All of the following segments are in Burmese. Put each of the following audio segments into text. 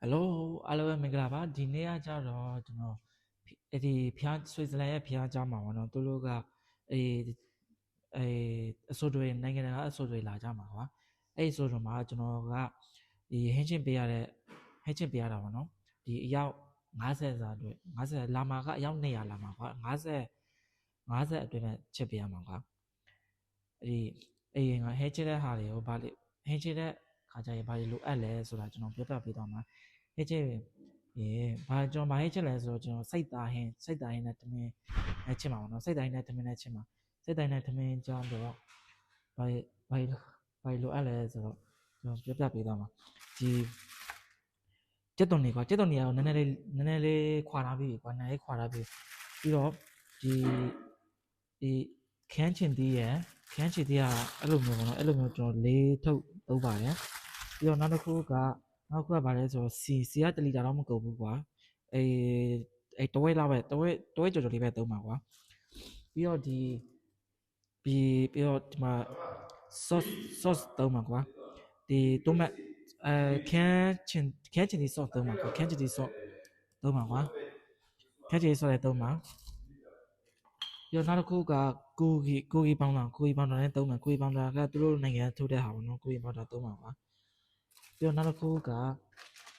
Hello အားလုံးပဲမင်္ဂလာပါဒီနေ့ကကြတော့ကျွန်တော်ဒီဖျားဆွေဇာလန်ရဲ့ဖျားเจ้าမှာပေါ့နော်သူတို့ကအဲအဲအစိုးရနိုင်ငံတကာအစိုးရလာကြမှာကွာအဲ့အစိုးရမှာကျွန်တော်ကဒီဟင်းချင်းပေးရတဲ့ဟင်းချင်းပေးရတာပေါ့နော်ဒီအယောက်50စာအတွက်50လာမှာကအယောက်200လာမှာကွာ50အတွင်းနဲ့ချက်ပေးရမှာကွာအဲ့ငါဟင်းချင်းတဲ့ဟာတွေကိုဗာလေဟင်းချင်းတဲ့ခါကျရင်ဗာလေလိုအပ်လဲဆိုတာကျွန်တော်ပြောပြပေးတော့မှာဟင်းချင်းဘာကျွန်တော်ဘာဟင်းချက်လဲဆိုတော့ကျွန်တော်စိတ်သားဟင်းနဲ့တမင်နဲ့ချက်မှာပေါ့နော်စိတ်သားဟင်းနဲ့တမင်နဲ့ချက်မှာစိတ်သားဟင်းနဲ့တမင်ကြောင်းတော့ဘာလိုအပ်လဲဆိုတော့ကျွန်တော်ပြောပြပေးတော့မှာဒီကျက်သွန်နေကွာကျက်သွန်နေကတော့နည်းနည်းလေးခွာထားပြီကွာနည်းနည်းခွာထားပြီပြီးတော့ဒီခန်းချင်သေးကအဲ့လိုမျိုးပေါ့နော်အဲ့လိုမျိုးကျွန်တော်လေးထုတ်သုံးပါတယ်ပြီးတော့နောက်တစ်ခုကဗာလဲဆိုတော့စီက1လီတာတော့မကုန်ဘူးကွာအဲတဝက်လောက်ပဲတဝက်ကြော်လေးပဲသုံးပါကွာပြီးတော့ပြီးတော့ဒီမှာ sauce သုံးပါကွာဒီတိုမတ်ခန်းချင်ဒီ sauce သုံးပါကွာခန်းချင်ဒီ sauce သုံးပါကွာခန်းချင်ဒီ sauce လည်းသုံးပါပြီးတော့နောက်တစ်ခုကကိုဂီပေါင်းတာလည်းသုံးပါကိုဂီပေါင်းတာကသူတို့နိုင်ငံထုတ်တဲ့ဟာပေါ့နော်ကိုဂီပေါင်းတာသုံးပါကွာပြီးတော့နောက်တစ်ခုက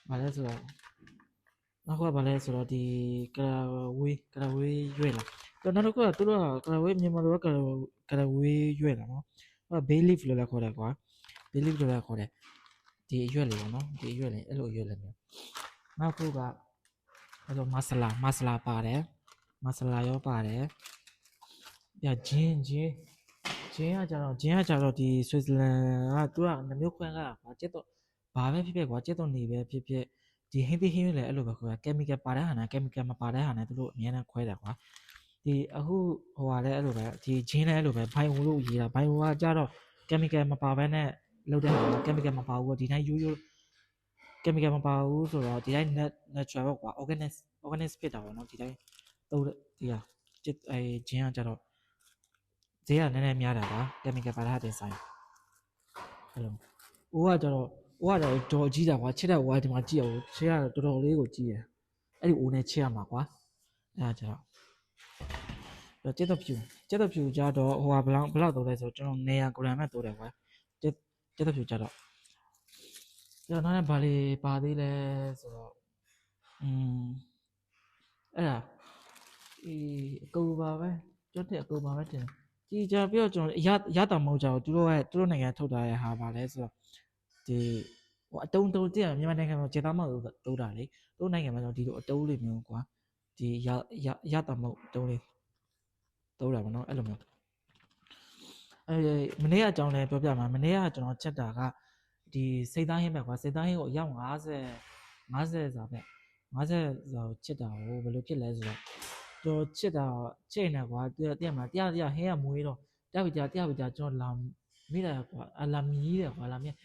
ဘာလဲဆိုတော့နောက်ကဘာလဲဆိုတော့ဒီကရာဝေးရွေးလာပြီးတော့နောက်တစ်ခုကသူတို့ကကရာဝေးမြန်မာလိုကရာဝေးရွေးလာနော်ဘေးလီဖ်လို့လည်းခေါ်တယ်ကွာဘေးလီဖ်လို့လည်းခေါ်တယ်ဒီအရွက်လေးပေါ့နော်ဒီအရွက်လေးအဲ့လိုအရွက်လေးမျိုးနောက်ခုကအဲ့လိုမဆလာပါတယ်မဆလာရောပါတယ်ပြဂျင်းကကြတော့ဒီဆွစ်ဇာလန်ကသူကနှမျိုးခွဲကားကွာကျက်တော့ဘာပဲဖြစ်ဖြစ်ကွာကျက်တော့နေပဲဖြစ်ဖြစ်ဒီဟင်းသီးဟင်းရွက်လည်းအဲ့လိုပဲခွဲကယ်မီကယ်ပါတဲ့ဟာနဲ့ကယ်မီကယ်မပါတဲ့ဟာနဲ့သူတို့အများနဲ့ခွဲတယ်ကွာဒီအခုဟိုဟာလည်းအဲ့လိုပဲဒီဂျင်းလည်းအဲ့လိုပဲဘိုင်ဝူလို့ရေးတာဘိုင်ဝူကကြတော့ကယ်မီကယ်မပါဘဲနဲ့လုပ်တဲ့ဟာကယ်မီကယ်မပါဘူးဒီတိုင်းရိုးကယ်မီကယ်မပါဘူးဆိုတော့ဒီတိုင်း natural ပေါ့ကွာ organic ဖြစ်တာပေါ့နော်ဒီတိုင်းသုံးဒီဟာဂျင်းကကြတော့ဈေးကနည်းနည်းများတာပါကယ်မီကယ်ပါတဲ့ဟာတင်ဆိုင်အဲ့လိုအိုးကကြတော့ဒေါ်ကြီးတာကွာချစ်တဲ့ဝါဒီမှာကြည့်အောင်ချစ်ရတော့တော်တော်လေးကိုကြီးတယ်အဲ့ဒီအိုးနဲ့ချစ်ရမှာကွာအဲ့ဒါကြတော့ကျက်တော့ဖြူကြတော့ဟိုဟာဘလောက်သုံးလဲဆိုကျွန်တော်900 gram နဲ့သုံးတယ်ကွာကျက်တော့ဖြူကြတော့ကျွန်တော်နောက်ဘာလေးပါသေးလဲဆိုတော့အဲ့ဒါအကူပါပဲကျွန်တော်အကူပါပဲတင်ကြည်ကြပြီးတော့ကျွန်တော်ရတာမဟုတ်ကြဘူးသူတို့နိုင်ငံထုတ်ထားတဲ့ဟာပါလဲဆိုတော့ဒီဟိုအတုံးကြည့်ရမြန်မာနိုင်ငံမှာခြေသားမောက်တိုးတာလေတို့နိုင်ငံမှာတော့ဒီလိုအတုံးလေးမျိုးကွာဒီရတာမဟုတ်တုံးလေးတိုးတာပေါ့နော်အဲ့လိုမျိုးမနေ့ကအကြောင်းလဲပြောပြမှာမနေ့ကကျွန်တော်ချက်တာကဒီစိတ်သားဟင်းပဲကွာစိတ်သားဟင်းကိုအယောက်50စာပဲ50စာကိုချက်တာဟိုဘယ်လိုဖြစ်လဲဆိုတော့ကျွန်တော်ချက်နေကွာတရားမှာတရားဟင်းကမွေးတော့တရားပြကျွန်တော်လာမိတာကွာလာမီးတယ်ကွာလာမီး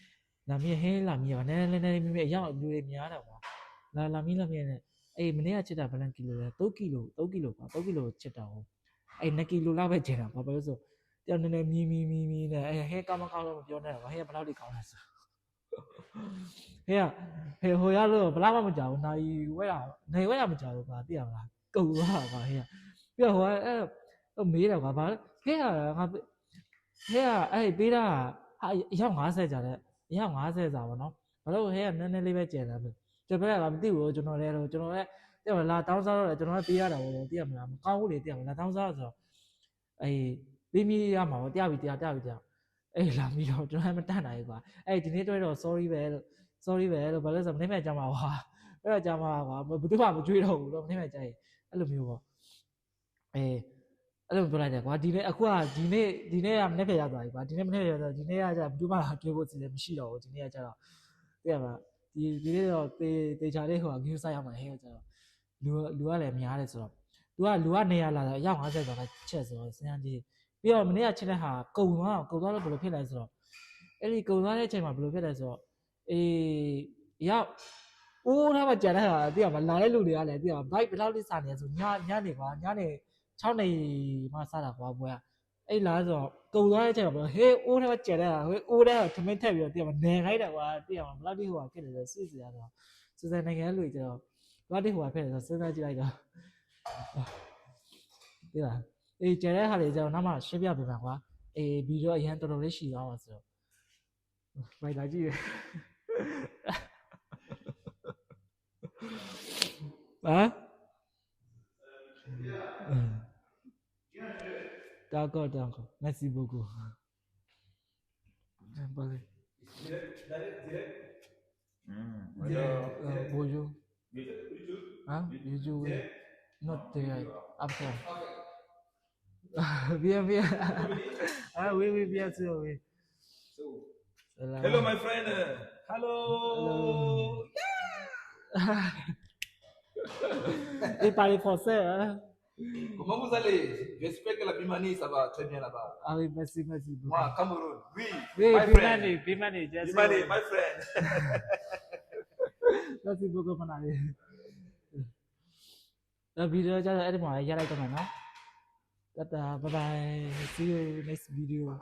ဟင်းလာမီးပါနည်းမြအယောက်လူတွေများတာကွာလာမီးနဲ့အေးမနေ့ကချက်တာဘယ်လောက်ကီလိုလဲ3ကီလိုကွာ3ကီလိုချက်တာဟိုအဲ့2ကီလိုလောက်ပဲချက်တာဘာလို့ဆိုတရားနည်းမြည်နဲ့အဲ့ဟဲကောင်းမကောင်းတော့မပြောနဲ့ကွာဟဲဘယ်လောက်ထိကောင်းလဲဆိုဟဲဟိုရလို့ဘယ်လောက်မှမကြောက်ဘူးနိုင်ဝဲတာမကြောက်ဘူးကွာသိရမလားကုန်သွားကွာဟဲပြီးတော့ဟိုအဲ့မေးတယ်ကွာဘာဟဲငါအဲ့ပေးတာဟာအယောက်50ကြာတဲ့အယောက်50စာပေါ့နော်ဘာလို့ဟဲနည်းနည်းလေးပဲကျန်တယ်ကျွန်တော်ကမသိဘူးကျွန်တော်လည်းသိရမလားတောင်းစားတော့ကျွန်တော်လည်းပေးရတာပေါ့သိရမလားမကောင်းဘူးလေသိရမလားတောင်းစားဆိုတော့အေးပေးမိရမှာပေါ့တရားအေးလာပြီးတော့ကျွန်တော်လည်းမတတ်နိုင်ဘူးကွာအဲ့ဒီနေ့တွေ့တော့ sorry ပဲလို့ဘာလို့ဆိုမနေ့မှကြာမှာကွာအဲ့တော့ကြာမှာကွာဘယ်သူမှမကြွေးတော့ဘူးတော့မနေ့မှကြာရင်အဲ့လိုမျိုးပေါ့အေးအဲ့လိုပြောလိုက်တယ်ကွာဒီနေ့အခုကဒီနေ့ကမနေ့ကရသွားပြီကွာဒီနေ့မနေ့ကရတော့ဒီနေ့ကကြာဘယ်သူမှတွေ့ဖို့စီစဉ်မရှိတော့ဘူးဒီနေ့ကကြာတော့သိရမလားဒီနေ့တော့တေချာလေးဟိုက view site ရောက်မှာဟဲ့ကြာတော့လူကလည်းများတယ်ဆိုတော့လူကနေရလာတော့အယောက်50ကျော်ကချက်ဆိုတော့စဉ်းစားကြည့်ပြီးတော့မနေ့ကချက်တဲ့ဟာကုံသွားလို့ဘယ်လိုဖြစ်လဲဆိုတော့အဲ့ဒီကုံသွားတဲ့အချိန်မှာဘယ်လိုဖြစ်လဲဆိုတော့ရောက်အိုးထားမှကြာတဲ့ဟာသိရမလားလာတဲ့လူတွေကလည်းသိရမလား bike ဘယ်လောက်လိစားနေလဲဆိုညနေကွာညနေ6 နာရီမှစတာကွာပွဲကအဲ့လားဆိုတော့ကုံသွားတဲ့အချိန်မှာဟေးအိုးထားမှကြာတဲ့ဟာဟေးအိုးတဲ့ဟာထမင်းထက်ပြီးတော့သိရမလားနေခိုင်းတယ်ကွာသိရမလားဘယ်လောက်ထိဟိုဖြစ်လဲဆိုစစ်စရာဆို စစနိုင်ငံလူကျတော့သွားတိဟိုကဖြစ်တယ်ဆိုစဉ်းစားကြည့်လိုက်တော့ဒီလားအေးကျန်တဲ့ဟာတွေကျတော့နောက်မှရှင်းပြပေးပါကွာအေးဗီဒီယိုအရင်တော်တော်လေးရှည်သွားပါဆိုတော့မိုက်တာကြည့်ရd'accord merci beaucoup Vale. Bonjour. Hein? YouTube. Not there. Après. Bien. Ah oui, bien sûr, oui. Hello, my friend. Hello. Il parle français, hein? Comment vous allez? J'espère que la Bimani, ça va très bien là-bas. Ah oui, merci beaucoup. Moi, Cameroun. Oui, my friend. Bimani, my friend. Merci beaucoup, mon ami. La vidéo, j'ai dit, moi, j'ai like, man. Tata, bye bye. See you next video.